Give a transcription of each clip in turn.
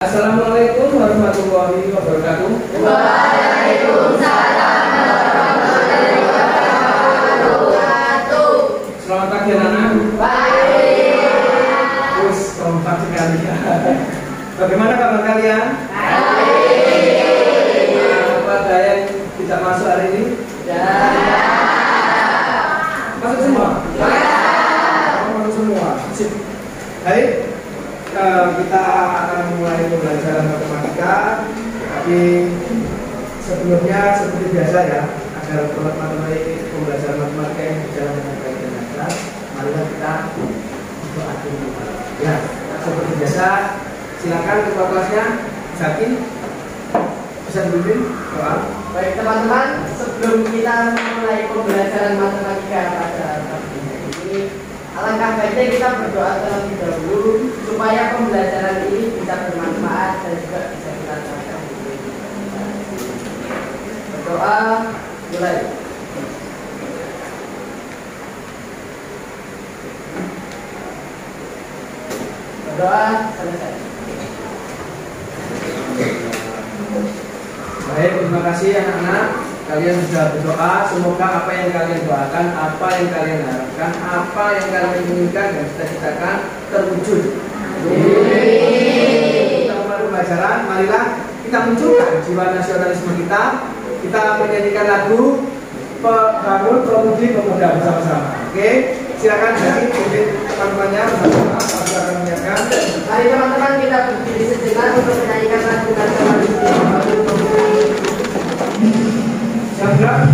Assalamualaikum warahmatullahi wabarakatuh. Waalaikumsalam warahmatullahi wabarakatuh. Selamat pagi anak-anak. Baik. Terus kompak sekali. Bagaimana kabar kalian? Baik. Apa ada yang tidak masuk hari ini? Ya. Masuk semua? Ya. Masuk semua. Sip. Baik. Kita akan mulai pembelajaran matematika. Tapi sebelumnya seperti biasa ya, agar pembelajaran matematika yang berjalan dengan baik dan lancar, marilah kita berdoa dulu. Ya, seperti biasa, silakan ketua kelasnya Zaki bisa dipimpin doa. Baik teman-teman, sebelum kita mulai pembelajaran matematika pada pagi ini, alangkah baiknya kita berdoa terlebih dahulu supaya pembelajaran ini bisa bermanfaat dan juga bisa kita terapkan. Berdoa mulai. Berdoa selesai. Baik, terima kasih anak-anak. Kalian sudah berdoa, semoga apa yang kalian doakan, apa yang kalian harapkan, apa yang kalian inginkan dan cita-citakan terwujud. Kita mulai pembelajaran, marilah kita munculkan jiwa nasionalisme kita. Kita menyanyikan lagu Bangun Promudi Pemuda bersama-sama. Oke, silakan jadi pimpin teman-temannya bersama-sama. Kita akan menyiapkan. Mari teman-teman kita berdiri sejenak untuk menyanyikan lagu nasionalisme. Chandra.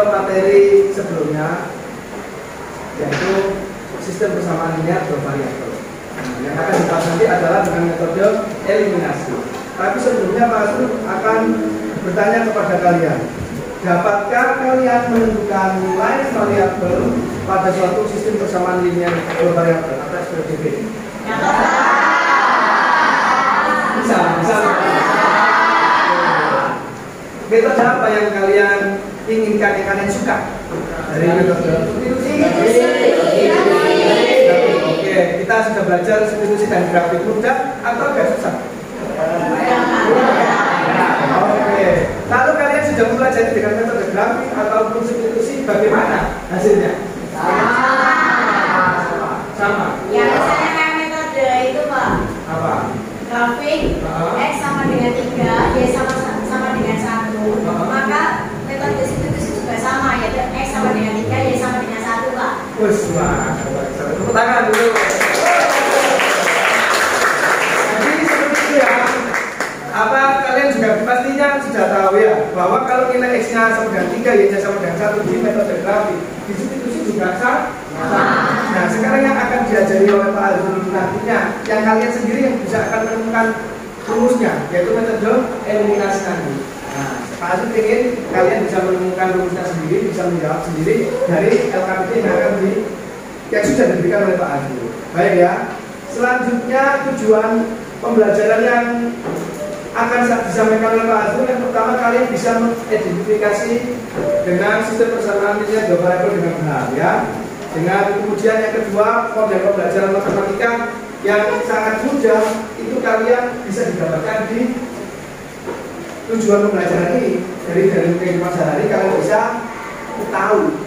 Materi sebelumnya, yaitu sistem persamaan linear bervariabel. Yang akan dibahas nanti adalah dengan metode eliminasi. Tapi sebelumnya Pak Asru akan bertanya kepada kalian, dapatkah kalian menentukan nilai variabel pada suatu sistem persamaan linear bervariabel atau SPDB? Bisa. Metode apa yang kalian inginkan, yang kalian suka dari metode? Oke, kita sudah belajar substitusi dan grafik, mudah atau agak susah? Oke, lalu kalian sudah mempelajari dengan metode grafik ataupun substitusi, bagaimana hasilnya? Sama. Ya, misalnya kayak metode itu Pak. Apa? Grafik X sama dengan 3, Y sama dengan 1. Maka metode substitusi juga sama, yaitu X sama dengan 3, Y sama dengan 1 Pak. Wes, wah, tepuk tangan dulu. Jadi seperti itu ya. Apa kalian juga pastinya sudah tahu ya, bahwa kalau nilai X-nya sama dengan 3, Y-nya sama dengan 1 di metode grafik, di substitusi juga sama. Nah, sekarang yang akan diajari oleh Pak Azrul nantinya, yang kalian sendiri yang bisa akan menemukan rumusnya, yaitu metode eliminasi nanti. Nah, Pak Azrul ingin kalian bisa menemukan rumusnya sendiri, bisa menjawab sendiri dari LKPD yang sudah diberikan oleh Pak Azrul. Baik ya. Selanjutnya tujuan pembelajaran yang akan disampaikan oleh Pak Azrul, yang pertama kalian bisa mengidentifikasi dengan sistem persamaan linear dua variabel dengan benar ya. Dengan kemudian yang kedua, model pembelajaran matematika yang sangat mudah itu kalian bisa didapatkan di tujuan pembelajaran ini. Dari kehidupan sehari kalian bisa tahu,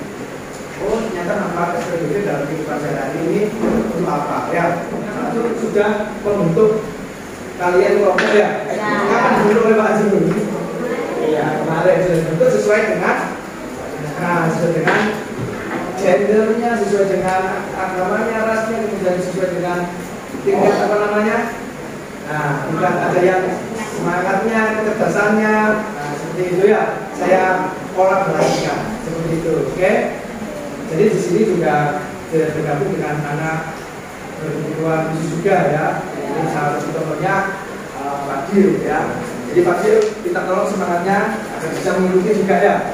oh ternyata manfaat SPDB dalam kehidupan sehari ini untuk apa ya. Nah, itu sudah membentuk kalian kelompok ya. Kapan dibentuk oleh Pak Azrul? Ya kemarin sudah dibentuk sesuai dengan gendernya, sesuai dengan agamanya, rasnya, kemudian sesuai dengan tingkat apa namanya. Nah, bukan ada yang semangatnya, kecerdasannya, nah, seperti itu ya. Saya kolaborasikan seperti itu, oke? Jadi di sini juga bergabung dengan anak berkebutuhan khusus juga ya. Ini salah satu contohnya Fadil ya. Jadi Jadi Fadil, kita tolong semangatnya agar bisa mengikuti juga ya.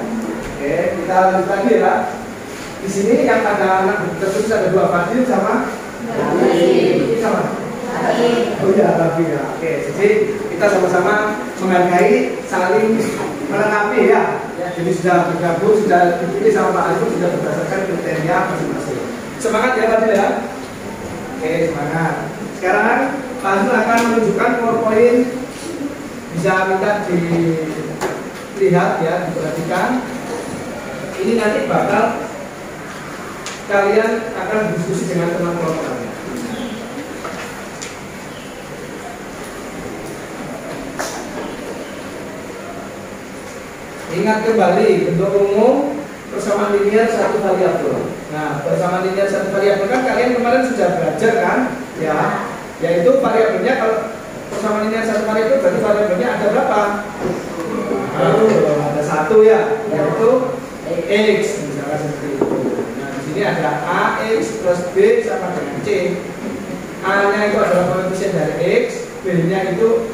Oke, kita lanjut lagi ya. Di sini yang ada anak tertulis ada dua, Fadil sama ini sama. Oh iya, Rafi ya. Oke, jadi kita sama-sama menghargai, saling melengkapi ya. Jadi sudah bergabung, sudah dipilih sama Pak Arifin, sudah berdasarkan kriteria masing-masing. Semangat ya Fadil ya. Oke, semangat. Sekarang Pak Arifin akan menunjukkan PowerPoint. Bisa minta dilihat ya, diperhatikan. Ini nanti bakal kalian akan berdiskusi dengan teman kelompok kalian. Ingat kembali bentuk umum persamaan linear satu variabel. Nah, persamaan linear satu variabel kan kalian kemarin sudah belajar kan? Ya, yaitu variabelnya kalau persamaan linear satu variabel berarti variabelnya ada berapa? Ada satu ya, yaitu x misalkan seperti itu. Nah, di sini ada ax plus b sama dengan c. A-nya itu adalah koefisien dari x, b-nya itu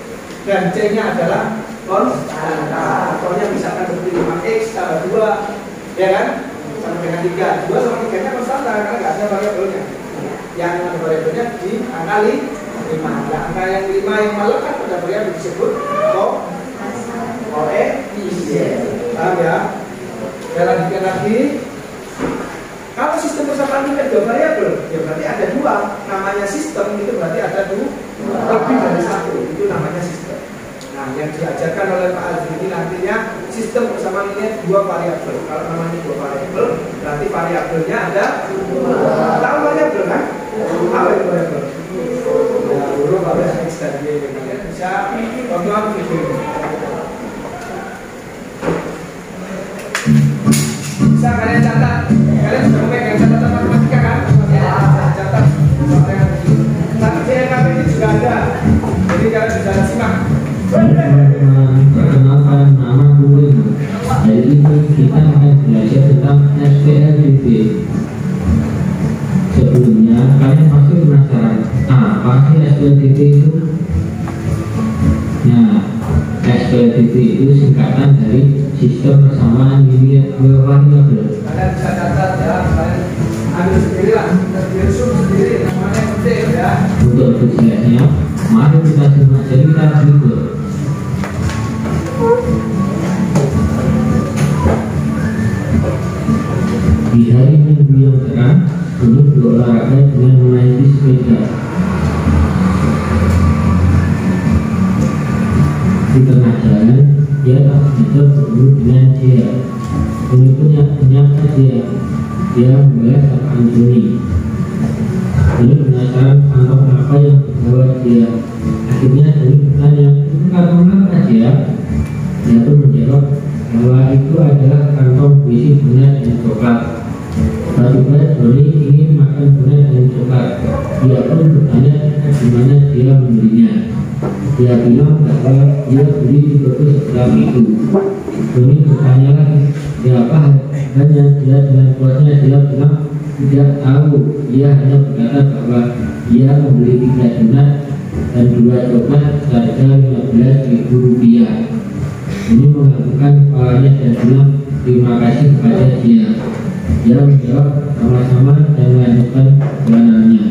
dan c-nya adalah konstan. Contohnya misalkan seperti 5x tambah 2 ya kan? Sama dengan 3. 2 sama 3 nya konstan karena nggak ada variabelnya. Yang ada variabelnya di angka 5. Nah, angka yang 5 yang melekat pada variabel disebut koefisien. Paham ya? Saya lanjutkan lagi. Kalau sistem persamaan linear dua variabel, ya berarti ada dua. Namanya sistem itu berarti ada lebih dari satu. Itu namanya sistem. Nah, yang diajarkan oleh Pak Azri ini nantinya sistem persamaan linear dua variabel. Kalau namanya dua variabel, berarti variabelnya ada tahu variabel kan? Apa itu variabel? Ya, dulu kalau x dan y kalian bisa tonton video. Bisa kalian catat. Kalian sudah memegang catatan matematika kan? Ya, catat. Tapi CLKP ini juga ada. Jadi kalian bisa simak. Perkenalkan, nama gue. Hari ini kita akan belajar tentang SPLDT. Sebelumnya kalian pasti penasaran apa sih SPLDT itu? Nah, SPLDT itu singkatan dari sistem persamaan linear dua variabel. Kalian bisa catat ya, kalian ambil sendiri lah, zoom sendiri, namanya penting ya. Untuk lebih jelasnya, mari kita simak cerita berikut. Di hari Minggu yang cerah, Doni berolahraga dengan menaiki sepeda. Di tengah jalan, dia tak bisa bertemu dengan dia. Doni pun menyapa dia. Dia membalas sapaan Doni. Doni penasaran kantong apa yang dibawa dia. Akhirnya Doni bertanya, "Itu kantong apa dia?" Dia pun menjawab bahwa itu adalah kantong berisi bunga dan coklat. Tiba-tiba Doni ingin makan bunga dan coklat. Dia pun bertanya di mana dia membelinya. Dia bilang bahwa dia beli di toko sebelah itu. Doni bertanya lagi, berapa harganya? Dia dengan kuatnya dia bilang tidak tahu. Dia hanya berkata bahwa dia membeli 3 donat dan 2 coklat seharga Rp15.000. Doni menganggukkan kepalanya dan bilang terima kasih kepada dia. Dia menjawab sama-sama dan melanjutkan perjalanannya.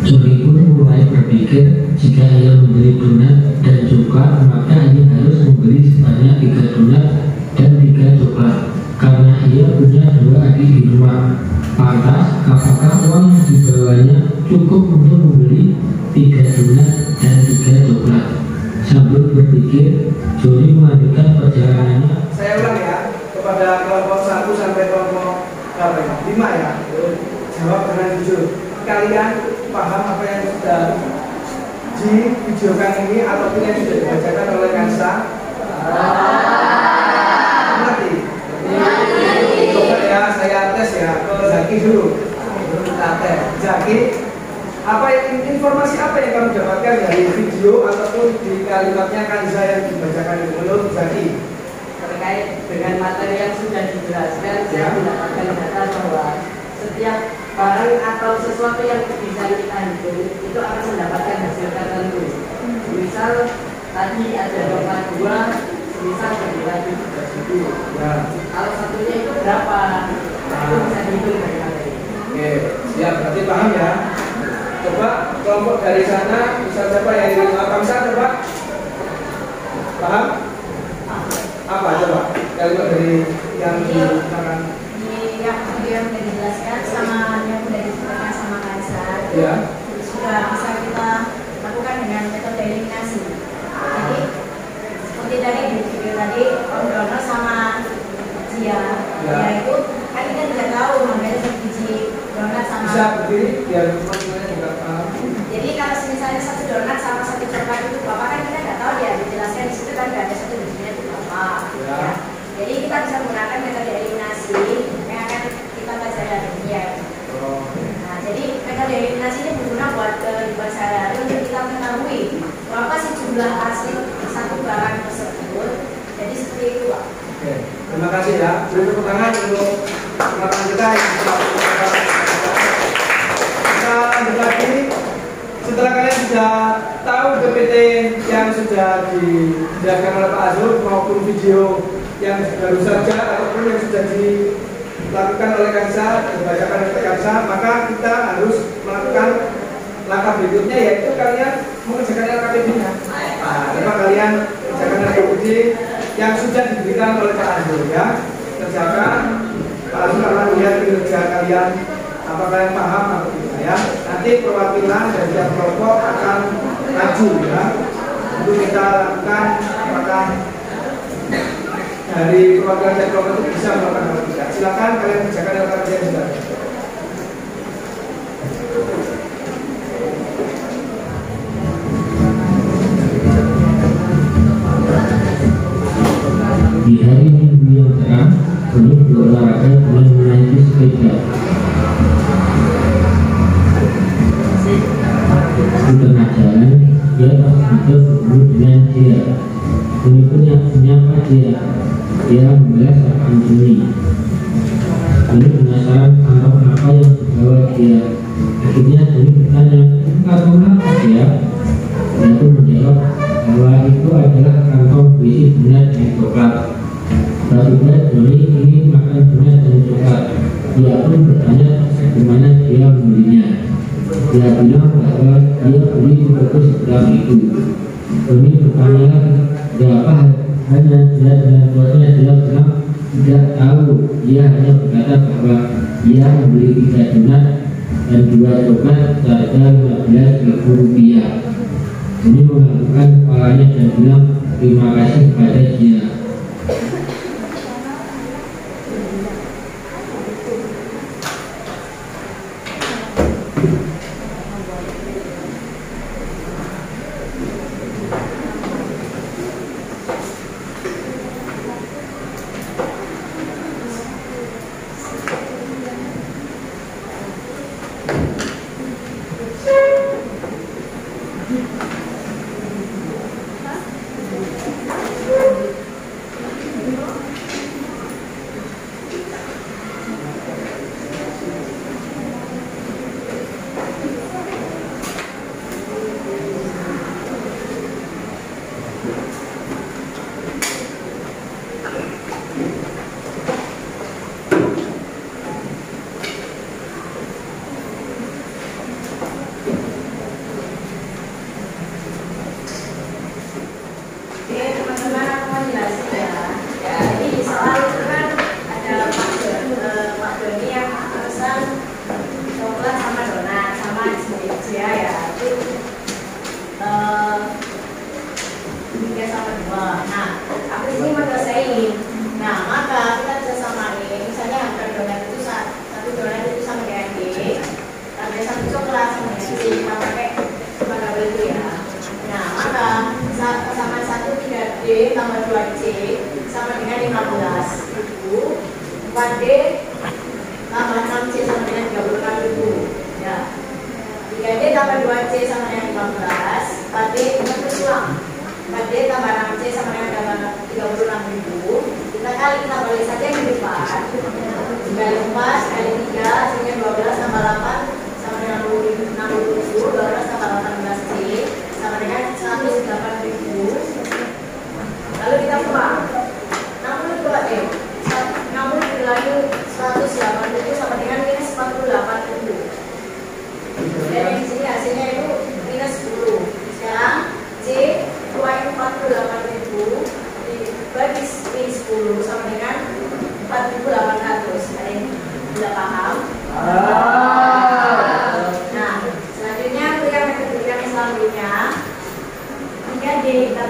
Doni pun mulai berpikir jika ia membeli donat dan coklat maka ia harus membeli sebanyak 3 donat dan 3 coklat karena ia punya 2 adik di rumah. Pantas apakah uang yang dibawanya cukup untuk membeli 3 donat dan 3 coklat? Sambil berpikir, Doni melanjutkan perjalanannya. Saya ulang ya, kepada kelompok 1 sampai kelompok 5 ya. Jawab dengan jujur. Kalian paham apa yang sudah divideokan ini ataupun yang sudah dibacakan oleh Kansa? Mengerti? Coba ya, saya tes ya ke Zaki dulu. Kita tes. Zaki, apa informasi apa yang kamu dapatkan dari video ataupun di kalimatnya Kansa yang dibacakan itu menurut Zaki? Terkait dengan materi yang sudah dijelaskan, saya mendapatkan data bahwa setiap barang atau sesuatu yang bisa kita hitung itu akan mendapatkan hasil tertentu. Misal tadi ada dongkrak 2, misal bernilai 17.000. Ya. Kalau satunya itu berapa? Itu bisa dihitung dari materi. Oke, siap, berarti paham ya. Coba kelompok dari sana, bisa siapa yang Kamsa coba? Paham? Apa coba? Kalimat dari yang dikatakan? Yang kemudian sudah dijelaskan sama yang sudah disebutkan sama Kansa, Ya. sudah bisa kita lakukan dengan metode eliminasi. Jadi seperti tadi di video tadi, Om Dono sama Jia, Ya. itu kan kita tidak tahu membeli sebiji donat sama. Bisa berdiri biar teman-temannya juga paham. Jadi kalau misalnya satu donat sama satu coklat itu berapa, kan kita nggak tahu ya, dijelaskan di situ kan nggak ada satu bijinya itu berapa. Ya. Ya. Jadi kita bisa menggunakan metode eliminasi yang akan kita pelajari hari ini ya. Oh. Nah, jadi metode eliminasi ini berguna buat kehidupan sehari-hari untuk kita mengetahui berapa sih jumlah asli satu barang tersebut. Jadi seperti itu, Pak. Oke, terima kasih ya. Beri tepuk tangan untuk rekan kita yang sudah kita lanjut lagi. Setelah kalian sudah tahu PPT yang sudah dijelaskan oleh Pak Azul maupun video yang baru saja ataupun yang sudah dilakukan oleh Kansa, dibacakan oleh Kansa, maka kita harus melakukan langkah berikutnya, yaitu kalian mengerjakan LKPD-nya. Nah, coba kalian kerjakan LKPD yang sudah diberikan oleh Pak Azul ya. Kerjakan, Pak Azul akan lihat kinerja kalian, apakah yang paham atau tidak ya. Nanti perwakilan dari tiap kelompok akan maju ya. Untuk kita lakukan apakah dari perwakilan tiap kelompok itu bisa melakukan atau tidak. Silakan kalian kerjakan LKPD yang sudah. Di hari Minggu yang cerah, kami berolahraga dengan menaiki sepeda. Di tengah jalan, dia terus bertemu dengan dia. Berikutnya menyapa dia. Dia membalas sapaan Juni. Juni penasaran tentang apa yang dibawa dia. Akhirnya Juni bertanya, "Kamu apa ya?" Dia pun menjawab bahwa itu adalah kantong berisi donat dan coklat. Tiba-tiba Joni ingin makan donat dan coklat. Dia pun bertanya di mana dia membelinya. Dia bilang bahwa dia beli di toko seberang itu. Joni bertanya lagi, "Ada apa?" Hanya dia dengan bosnya. Dia bilang tidak tahu. Dia hanya berkata bahwa dia membeli 3 donat dan 2 coklat seharga Rp15.000. Joni menganggukkan kepalanya dan bilang terima kasih kepada dia.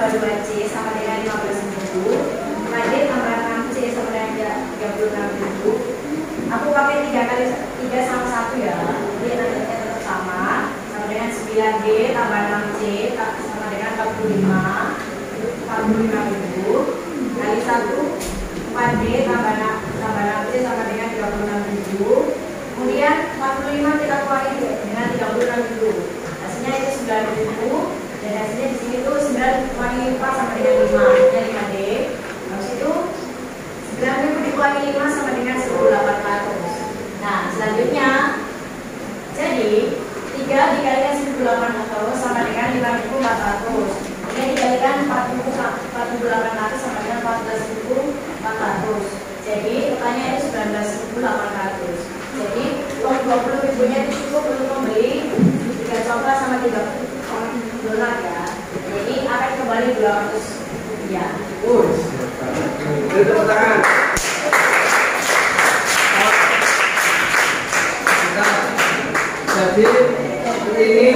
tambah 2C sama dengan 15.000. 5D tambah 6C sama dengan 36.000. Aku pakai 3 sama 1 ya. Jadi nanti tetap sama dengan 9D tambah 6C sama dengan 45.000 kali 1. 4D tambah 6C sama dengan 36.000. Kemudian 45 kita kurangi dengan 36.000. Hasilnya itu 9.000 dan hasilnya di sini tuh 9 kurangi 4 sama dengan 5, hasilnya 5D. Habis itu 9.000 dikurangi 5 sama dengan 1.800. Nah, selanjutnya jadi 3 dikalikan 1.800 sama dengan 5.400. Ini dikalikan 4.800 sama dengan 14.400. Jadi totalnya itu 19.800. Jadi uang 20.000-nya itu cukup untuk membeli 3 coklat sama 3 dolar ya. Jadi akan kembali 200 rupiah. Tepuk tangan. Jadi ini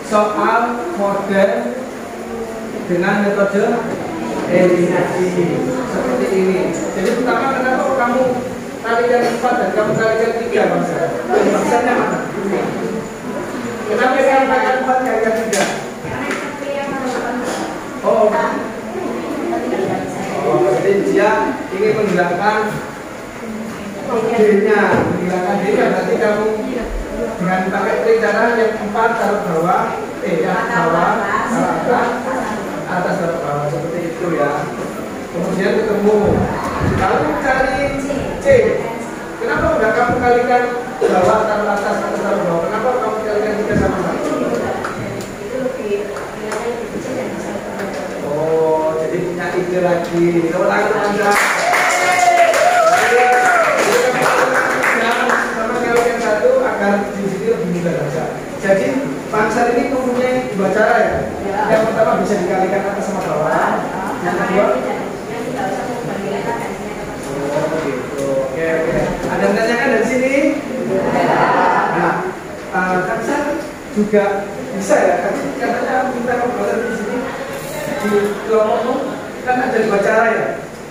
soal model dengan metode eliminasi seperti ini. Jadi pertama, kenapa kamu kalikan 4 dan kamu kalikan 3 bangsa? Bangsanya mana? Kenapa kamu kalikan 4 kalikan 3? Oh, jadi dia ingin menghilangkan D-nya, berarti kamu dengan pakai cara yang 4 taruh bawah, yang bawah, taruh atas taruh bawah, seperti itu ya. Kemudian ketemu, lalu cari C. Kenapa enggak kamu kalikan bawah taruh atas, atas taruh bawah? Kenapa kamu kalikan 3 sama 1? Oh, jadi punya ide lagi. Kalau lagi Anda sama kalikan 1 agar di sini lebih mudah baca. Jadi pangsar ini mempunyai 2 cara ya. Yang pertama bisa dikalikan atas sama bawah. Yang kedua, oh gitu. Oke. Ada yang tanyakan dari sini? Nah, pangsar juga bisa ya. Katanya kita ngobrol di sini di kelompokmu kan ada 2 cara ya.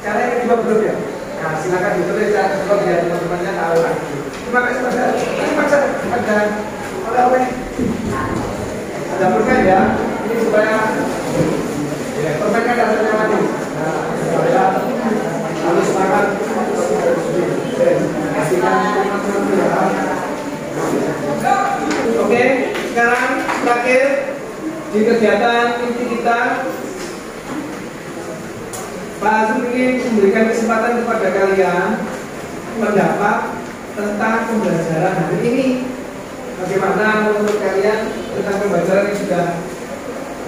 Cara yang kedua belum ya. Nah, silakan ditulis cara kedua biar teman-temannya tahu lagi. Terima kasih Mas. Ini pangsar ada oleh-oleh. Ada permen ya. Ini supaya permen kan rasanya manis. Nah, supaya harus makan. Oke, sekarang terakhir di kegiatan inti kita, Pak Azum ingin memberikan kesempatan kepada kalian pendapat tentang pembelajaran hari ini. Bagaimana menurut kalian tentang pembelajaran yang sudah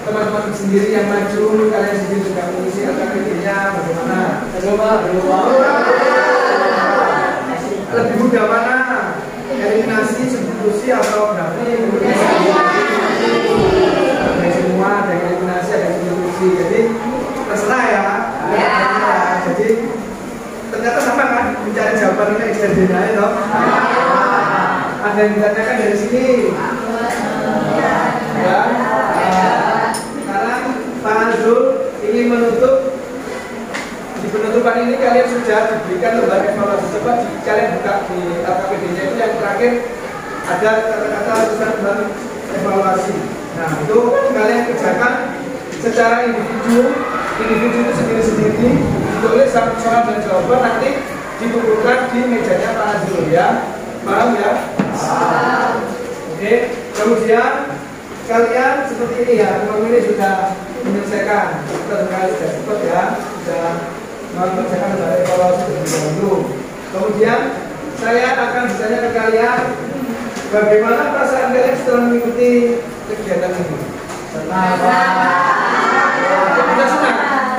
teman-teman sendiri yang maju, kalian sendiri juga mengisi akademinya, bagaimana? Lebih mudah mana? Eliminasi, substitusi atau berarti ada semua, ada eliminasi, ada substitusi. Jadi terserah ya. Jadi ternyata sama kan mencari jawaban ini XDD-nya itu. Ada yang ditanyakan dari sini. Ya. Sekarang Pak Azul ingin menutup. Di penutupan ini kalian sudah diberikan lembar evaluasi. Coba kalian buka di KPD-nya itu yang terakhir ada kata-kata tulisan lembar evaluasi. Nah itu kalian kerjakan secara individu itu sendiri-sendiri, ditulis soal dan jawaban, nanti dikumpulkan di mejanya Pak Azul ya. Paham ya? Oke. Kemudian kalian seperti ini ya, teman ini sudah menyelesaikan, sudah cepat ya, sudah mengerjakan dari evaluasi terlebih dahulu. Kemudian saya akan bertanya ke kalian, bagaimana perasaan kalian setelah mengikuti kegiatan ini? Senang. Sudah senang.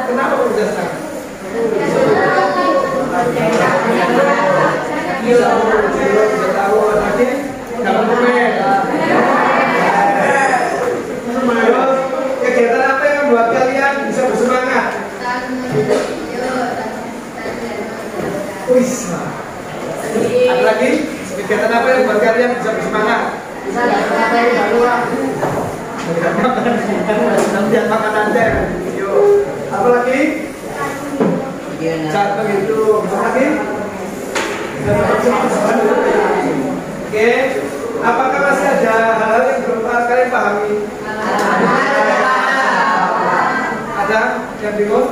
Kenapa sudah senang? Sudah tahu lagi dapat komen. Terus kegiatan apa yang membuat kalian bisa bersemangat? Ada lagi kegiatan apa yang membuat kalian bisa bersemangat? Bisa makan aja. Satu itu lagi. Oke, apakah masih ada hal-hal yang belum kalian pahami? Ada yang bingung?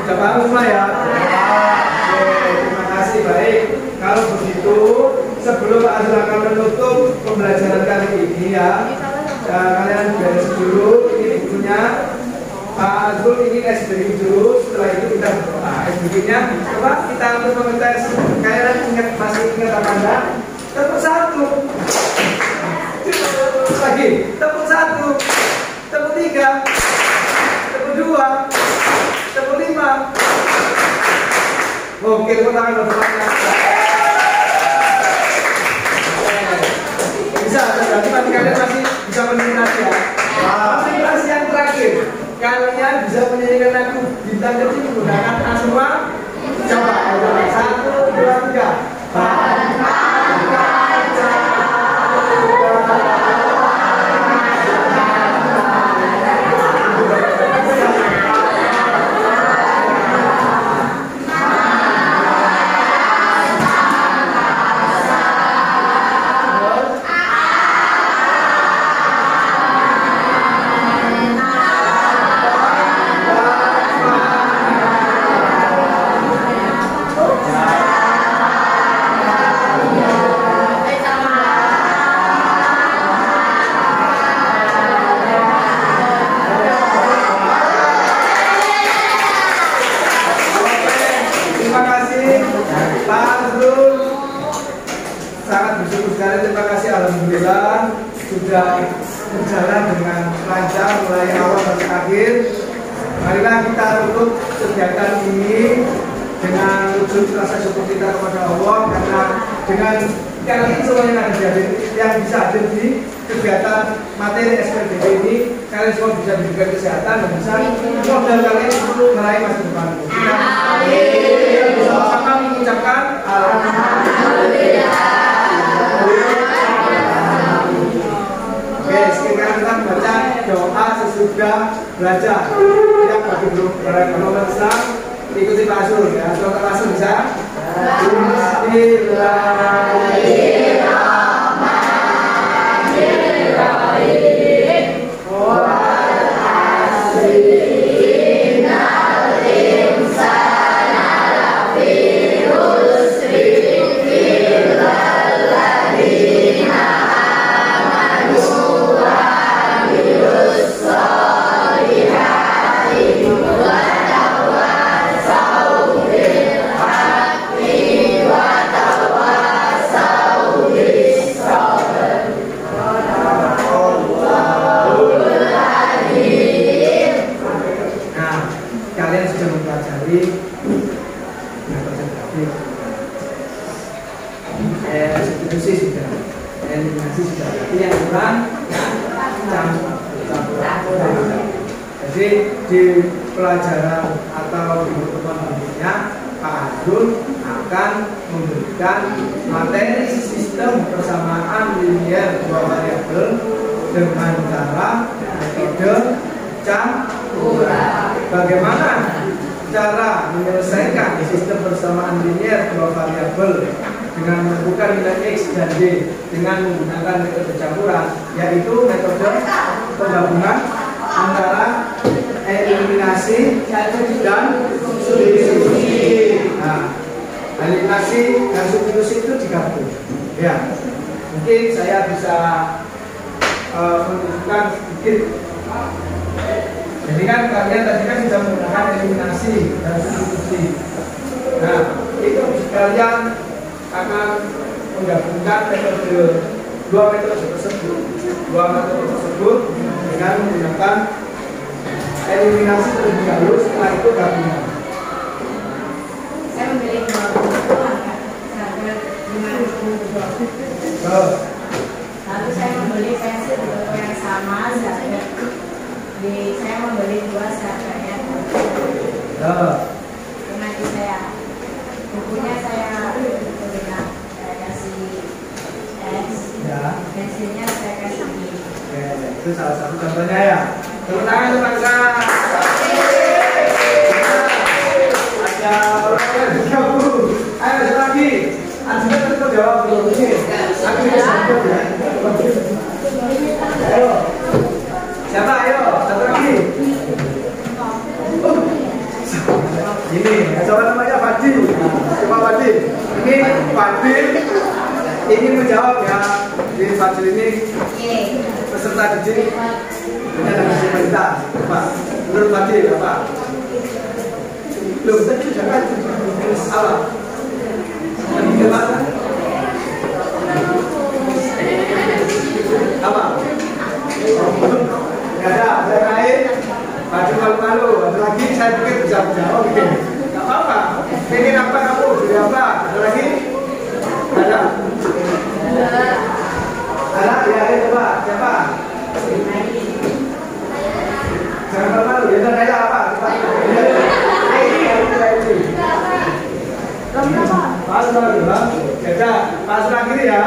Sudah paham semua ya? Oke, terima kasih. Baik, kalau begitu sebelum Pak Azul akan menutup pembelajaran kali ini ya, kalian beres dulu ini bukunya. Pak Azul ini SBY dulu, setelah itu kita SBY-nya. Coba kita untuk mengetes, kalian masih ingat apa enggak? Tepuk satu, lagi, tepuk satu, tepuk tiga, tepuk dua, tepuk lima. Oke, tepuk tangan bersemangat. Bisa, berarti kalian masih bisa mendengar ya. Konsentrasi yang terakhir, kalian bisa menyanyikan lagu Bintang Kecil menggunakan A semua. Coba, 1, 2, 3. Alhamdulillah sudah berjalan dengan lancar mulai awal sampai akhir. Marilah kita tutup kegiatan ini dengan wujud rasa syukur kita kepada Allah, karena dengan kalian semua yang bisa hadir di kegiatan materi SPDB ini, kalian semua bisa diberikan kesehatan dan bisa modal kalian untuk meraih masa depan. Kita sama-sama mengucapkan Alhamdulillah. Oke, sekarang kita membaca doa sesudah belajar. Yang bagi beragama Islam ikuti Pak Azul ya. Doa Pak Azul bisa. Substitusi sudah, eliminasi sudah. Yang kurang campur. Jadi di pelajaran atau di pertemuan berikutnya Pak Azul akan memberikan materi sistem persamaan linear dua variabel dengan cara metode campuran. Bagaimana cara menyelesaikan sistem persamaan linear dua variabel dengan menemukan nilai X dan Y dengan menggunakan metode campuran, yaitu metode penggabungan antara eliminasi dan substitusi. Nah, eliminasi dan substitusi itu digabung. Ya, mungkin saya bisa menunjukkan sedikit. Jadi kan kalian tadi kan sudah menggunakan eliminasi dan substitusi. Nah, itu kalian akan menggabungkan dua metode tersebut dengan menggunakan eliminasi terlebih dahulu, setelah itu gabungan. Saya memilih dua kebutuhan kan, harga 5.000. Lalu saya membeli pensil di toko yang sama, saya membeli dua seharganya. Nanti saya bukunya saya berikan, saya kasih X, pensilnya saya kasih Y. Oke, itu salah satu contohnya ya. Tepuk tangan, teman-teman. Ada jawab belum ini? Aku bisa jawab ya. Ayo. Siapa? Ayo, satu lagi. Ini, siapa namanya Fadil? Coba Fadil. Ini Fadil ingin menjawab ya. Jadi Fadil ini peserta didik dengan disabilitas. Apa? Menurut Fadil apa? Belum tentu jangan apa? Apa? Gak ada yang lain. Baju malu-malu, ada lagi saya pikir bisa menjawab. Gak apa-apa. Pengen apa kamu? Jadi apa? Ada lagi? Ada? Ada? Ya, ayo coba. Siapa? Jangan malu-malu. Ya, saya apa? Coba. Pak sebelah dulu, jaga. Pak sebelah kiri ya.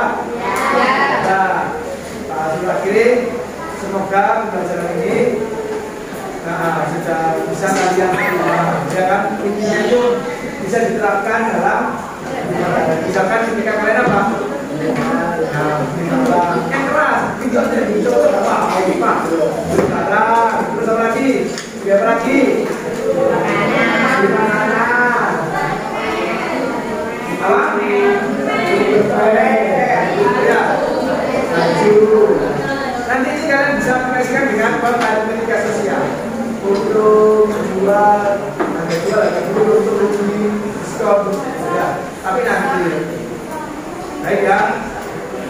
Nah, Pak sebelah kiri. Semoga pembelajaran ini sudah bisa kalian ya kan, intinya itu bisa diterapkan dalam misalkan ketika kalian apa? Yang keras, tidak jadi coba apa? Pak. Sekarang terus apa lagi? Apa lagi? Gimana? Apa? Ya. Nanti ini kalian bisa mengaksikan dengan aritmetika sosial untuk menjual, ada jual, ada dulu untuk membeli diskon, ya. Tapi nanti, baik ya.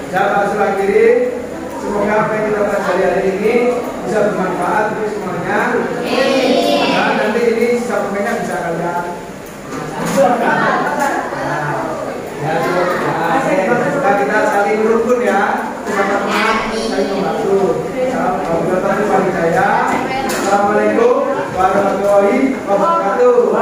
Jangan sebelah kiri. Semoga apa yang kita pelajari hari ini bisa bermanfaat untuk semuanya. Dan nanti ini supplemennya bisa kalian. Ya, kita saling rukun ya, teman-teman, saling membantu. Assalamualaikum warahmatullahi wabarakatuh.